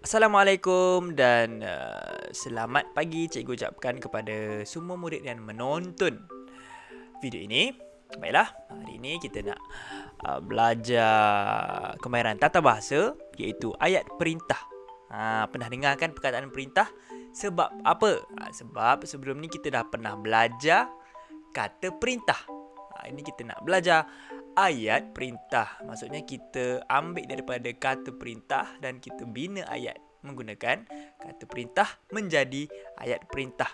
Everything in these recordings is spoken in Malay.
Assalamualaikum dan selamat pagi cikgu ucapkan kepada semua murid yang menonton video ini. Baiklah, hari ini kita nak belajar kemahiran tata bahasa iaitu ayat perintah. Pernah dengar kan perkataan perintah? Sebab apa? Sebab sebelum ni kita dah pernah belajar kata perintah. Ini kita nak belajar ayat perintah. Maksudnya kita ambil daripada kata perintah dan kita bina ayat menggunakan kata perintah menjadi ayat perintah.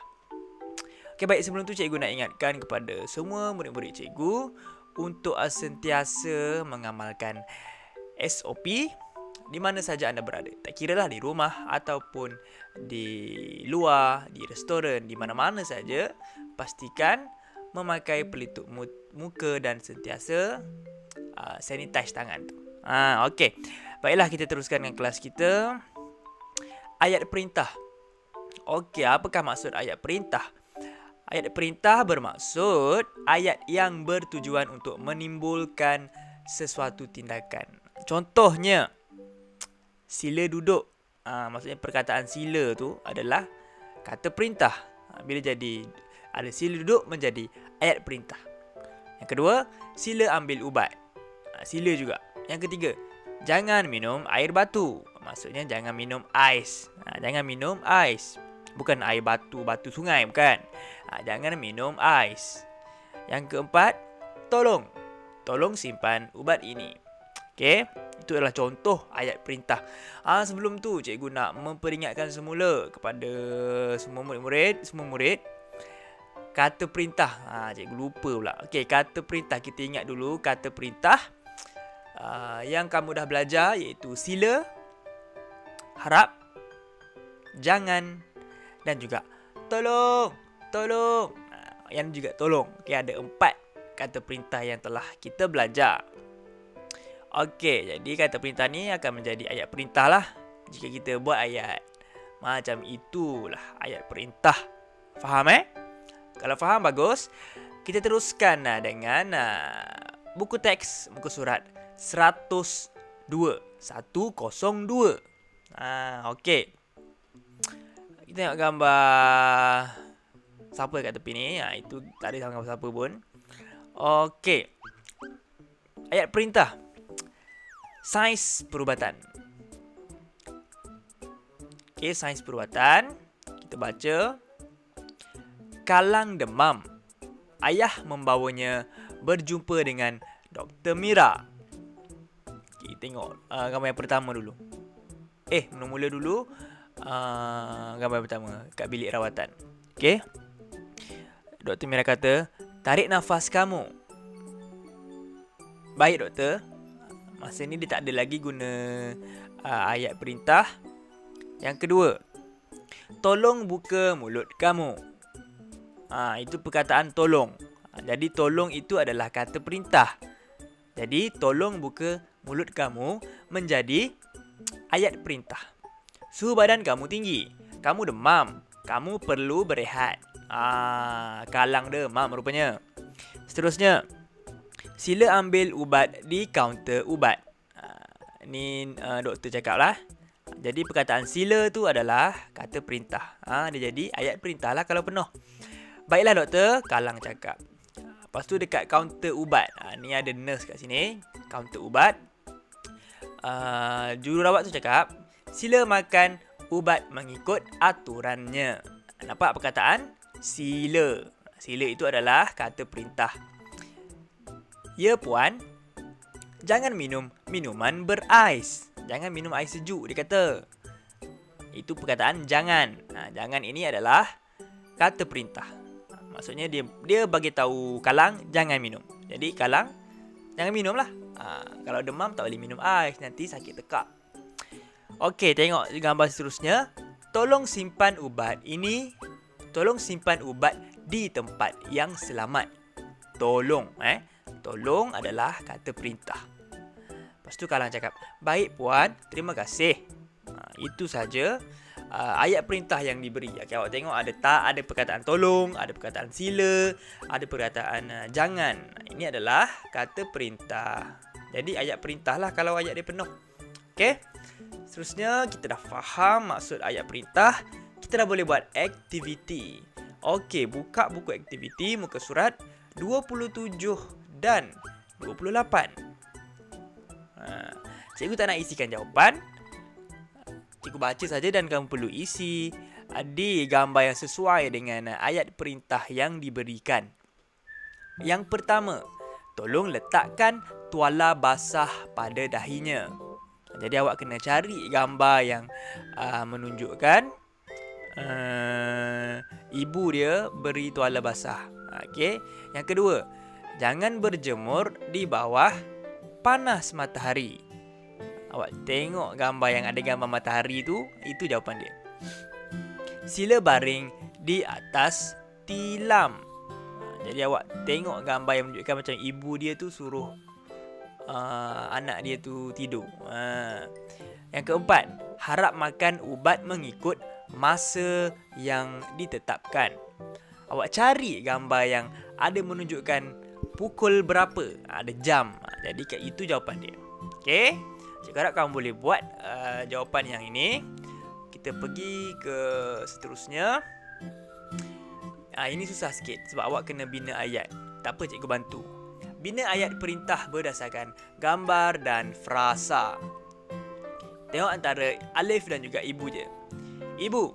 Okey, baik, sebelum tu cikgu nak ingatkan kepada semua murid-murid cikgu untuk sentiasa mengamalkan SOP di mana saja anda berada. Tak kiralah di rumah ataupun di luar, di restoran, di mana-mana saja, pastikan memakai pelitup muka dan sentiasa sanitize tangan tu. Okey. Baiklah, kita teruskan dengan kelas kita. Ayat perintah. Okey, apakah maksud ayat perintah? Ayat perintah bermaksud ayat yang bertujuan untuk menimbulkan sesuatu tindakan. Contohnya, sila duduk. Maksudnya perkataan sila tu adalah kata perintah. Bila jadi ada sila duduk menjadi ayat perintah. Yang kedua, sila ambil ubat. Sila juga. Yang ketiga, jangan minum air batu. Maksudnya jangan minum ais. Jangan minum ais. Bukan air batu sungai, bukan. Jangan minum ais. Yang keempat, tolong. Tolong simpan ubat ini. Okey, itu adalah contoh ayat perintah. Sebelum tu, cikgu nak memperingatkan semula kepada semua murid, kata perintah. Cikgu lupa pula. Okey, kata perintah. Kita ingat dulu kata perintah yang kamu dah belajar iaitu sila, harap, jangan dan juga tolong. Yang juga tolong. Okey, ada 4 kata perintah yang telah kita belajar. Okey, jadi kata perintah ni akan menjadi ayat perintah lah jika kita buat ayat. Macam itulah ayat perintah. Faham Kalau faham, bagus. Kita teruskan dengan buku teks, muka surat 102. 102. Okey. Kita tengok gambar siapa kat tepi ni. Itu tak ada gambar siapa pun. Okey. Ayat perintah. Sains perubatan. Okey, sains perubatan. Kita baca. Kalang demam. Ayah membawanya berjumpa dengan Dr. Mira. Okay, tengok gambar yang pertama dulu. Mula-mula dulu gambar yang pertama kat bilik rawatan. Okey. Dr. Mira kata, tarik nafas kamu. Baik, doktor. Masa ni dia tak ada lagi guna ayat perintah. Yang kedua, tolong buka mulut kamu. Itu perkataan tolong. Jadi tolong itu adalah kata perintah. Jadi tolong buka mulut kamu menjadi ayat perintah. Suhu badan kamu tinggi. Kamu demam. Kamu perlu berehat. Kalang demam rupanya. Seterusnya, sila ambil ubat di kaunter ubat. Ni doktor cakap lah. Jadi perkataan sila tu adalah kata perintah. Dia jadi ayat perintah lah kalau penuh. Baiklah doktor, kalang cakap. Lepas tu dekat kaunter ubat. Ni ada nurse kat sini. Kaunter ubat. Jururawat tu cakap, sila makan ubat mengikut aturannya. Nampak perkataan? Sila. Sila itu adalah kata perintah. Ya puan, jangan minum minuman berais. Jangan minum air sejuk, dia kata. Itu perkataan jangan. Jangan ini adalah kata perintah. Maksudnya dia bagi tahu kalang jangan minum. Jadi kalang jangan minum lah. Kalau demam tak boleh minum ais, nanti sakit tekak. Okey, tengok gambar seterusnya. Tolong simpan ubat ini. Tolong simpan ubat di tempat yang selamat. Tolong, Tolong adalah kata perintah. Lepas tu kalang cakap, baik puan, terima kasih. Itu saja ayat perintah yang diberi. Okay, awak tengok ada perkataan tolong, ada perkataan sila, ada perkataan jangan. Ini adalah kata perintah. Jadi ayat perintah lah kalau ayat dia penuh. Okey. Seterusnya kita dah faham maksud ayat perintah. Kita dah boleh buat aktiviti. Okey, buka buku aktiviti muka surat 27 dan 28. Cikgu tak nak isikan jawapan. Cikgu baca saja dan kamu perlu isi di gambar yang sesuai dengan ayat perintah yang diberikan. Yang pertama, tolong letakkan tuala basah pada dahinya. Jadi awak kena cari gambar yang menunjukkan ibu dia beri tuala basah. Okey. Yang kedua, jangan berjemur di bawah panas matahari. Awak tengok gambar yang ada gambar matahari tu, itu jawapan dia. Sila baring di atas tilam. Jadi awak tengok gambar yang menunjukkan macam ibu dia tu suruh anak dia tu tidur. Yang keempat, harap makan ubat mengikut masa yang ditetapkan. Awak cari gambar yang ada menunjukkan pukul berapa, ada jam. Jadi itu jawapan dia. Okey. Cikgu harap kamu boleh buat jawapan yang ini. Kita pergi ke seterusnya. Ini susah sikit sebab awak kena bina ayat. Tak apa, cikgu bantu. Bina ayat perintah berdasarkan gambar dan frasa. Tengok antara Alif dan juga ibu je. Ibu,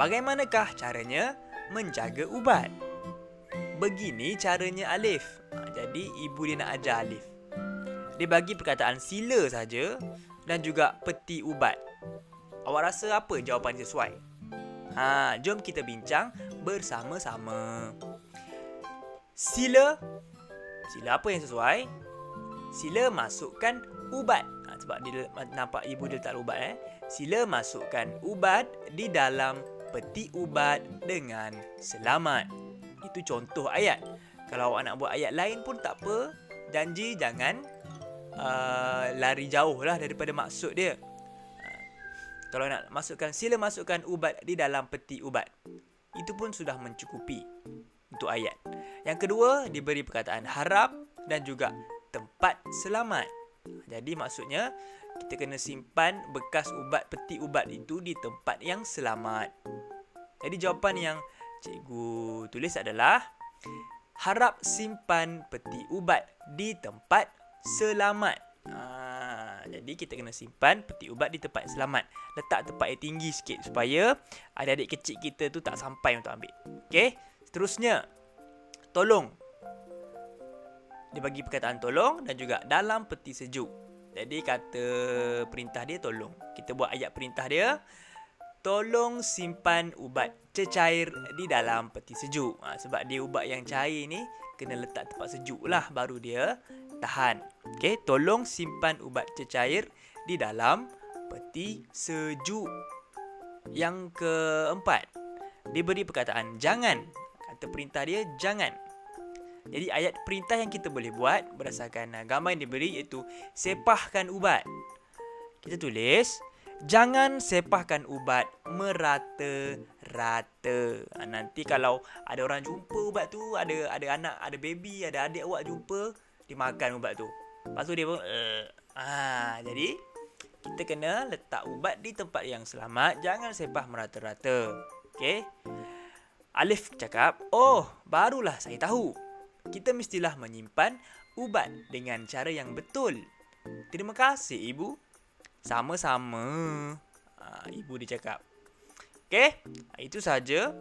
bagaimanakah caranya menjaga ubat? Begini caranya Alif. Jadi ibu dia nak ajar Alif. Dia bagi perkataan sila saja dan juga peti ubat. Awak rasa apa jawapan sesuai? Jom kita bincang bersama-sama. Sila apa yang sesuai? Sila masukkan ubat. Sebab dia nampak ibu dia letak ubat. Sila masukkan ubat di dalam peti ubat dengan selamat. Itu contoh ayat. Kalau awak nak buat ayat lain pun tak apa. Janji jangan lari jauh lah daripada maksud dia. Kalau nak masukkan, sila masukkan ubat di dalam peti ubat. Itu pun sudah mencukupi untuk ayat. Yang kedua, diberi perkataan harap dan juga tempat selamat. Jadi maksudnya, kita kena simpan bekas ubat, peti ubat itu di tempat yang selamat. Jadi jawapan yang cikgu tulis adalah harap simpan peti ubat di tempat selamat. Jadi kita kena simpan peti ubat di tempat selamat. Letak tempat yang tinggi sikit supaya adik-adik kecil kita tu tak sampai untuk ambil. Okey. Seterusnya, tolong. Dia bagi perkataan tolong dan juga dalam peti sejuk. Jadi kata perintah dia tolong. Kita buat ayat perintah dia. Tolong simpan ubat cecair di dalam peti sejuk. Sebab dia ubat yang cair ni kena letak tempat sejuk lah baru dia tahan. Okey, tolong simpan ubat cecair di dalam peti sejuk. Yang keempat, diberi perkataan jangan. Kata perintah dia jangan. Jadi ayat perintah yang kita boleh buat berdasarkan gambar yang diberi iaitu sepahkan ubat. Kita tulis jangan sepahkan ubat merata-rata. Nanti kalau ada orang jumpa ubat tu, ada anak, ada baby, ada adik awak jumpa, dia makan ubat tu. Lepas tu dia pun jadi kita kena letak ubat di tempat yang selamat, jangan sepah merata-rata. Okey. Alif cakap, "Oh, barulah saya tahu. Kita mestilah menyimpan ubat dengan cara yang betul. Terima kasih, Ibu." Sama-sama. Ibu dia cakap. Okey, itu saja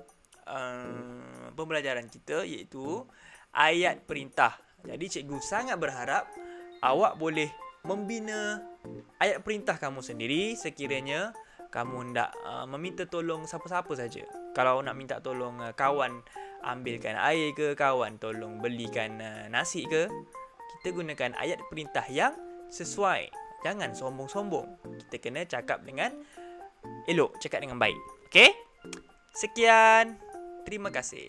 pembelajaran kita iaitu ayat perintah. Jadi cikgu sangat berharap awak boleh membina ayat perintah kamu sendiri sekiranya kamu hendak meminta tolong siapa-siapa saja. Kalau nak minta tolong kawan ambilkan air ke, kawan tolong belikan nasi ke, kita gunakan ayat perintah yang sesuai. Jangan sombong-sombong. Kita kena cakap dengan elok, cakap dengan baik. Okey? Sekian. Terima kasih.